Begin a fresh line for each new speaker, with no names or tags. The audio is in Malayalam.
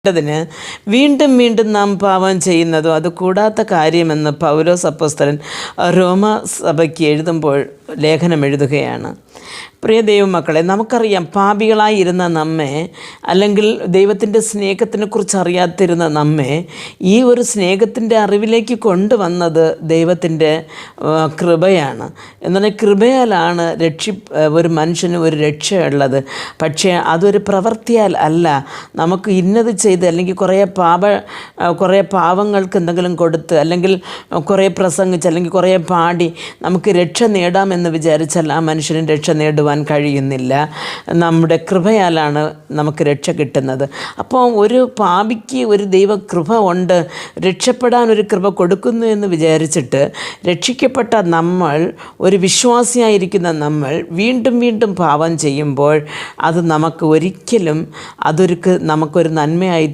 തിന് വീണ്ടും വീണ്ടും നാം പാപം ചെയ്യുന്നതും അത് കൂടാത്ത കാര്യമെന്ന് പൗലോസ് അപ്പോസ്തലൻ റോമ സഭയ്ക്ക് എഴുതുമ്പോൾ ലേഖനം എഴുതുകയാണ്. പ്രിയ ദൈവമക്കളെ, നമുക്കറിയാം പാപികളായിരുന്ന നമ്മെ, അല്ലെങ്കിൽ ദൈവത്തിൻ്റെ സ്നേഹത്തിനെക്കുറിച്ച് അറിയാതിരുന്ന നമ്മെ ഈ ഒരു സ്നേഹത്തിൻ്റെ അറിവിലേക്ക് കൊണ്ടുവന്നത് ദൈവത്തിൻ്റെ കൃപയാണ്. എന്നാൽ കൃപയാലാണ് ഒരു മനുഷ്യന് ഒരു രക്ഷയുള്ളത്. പക്ഷേ അതൊരു പ്രവൃത്തിയാൽ അല്ല. നമുക്ക് ഇന്നത് ചെയ്ത് അല്ലെങ്കിൽ കുറേ പാവങ്ങൾക്ക് എന്തെങ്കിലും കൊടുത്ത് അല്ലെങ്കിൽ കുറേ പ്രസംഗിച്ച് അല്ലെങ്കിൽ കുറേ പാടി നമുക്ക് രക്ഷ നേടാമെന്ന് വിചാരിച്ചാൽ ആ മനുഷ്യന് രക്ഷ നേടുവാൻ കഴിയുന്നില്ല. നമ്മുടെ കൃപയാലാണ് നമുക്ക് രക്ഷ കിട്ടുന്നത്. അപ്പോൾ ഒരു പാപിക്ക് ഒരു ദൈവ കൃപ ഉണ്ട്, രക്ഷപ്പെടാൻ ഒരു കൃപ കൊടുക്കുന്നു എന്ന് വിചാരിച്ചിട്ട് രക്ഷിക്കപ്പെട്ട നമ്മൾ, ഒരു വിശ്വാസിയായിരിക്കുന്ന നമ്മൾ വീണ്ടും വീണ്ടും പാപം ചെയ്യുമ്പോൾ അത് നമുക്ക് ഒരിക്കലും നമുക്കൊരു നന്മയായി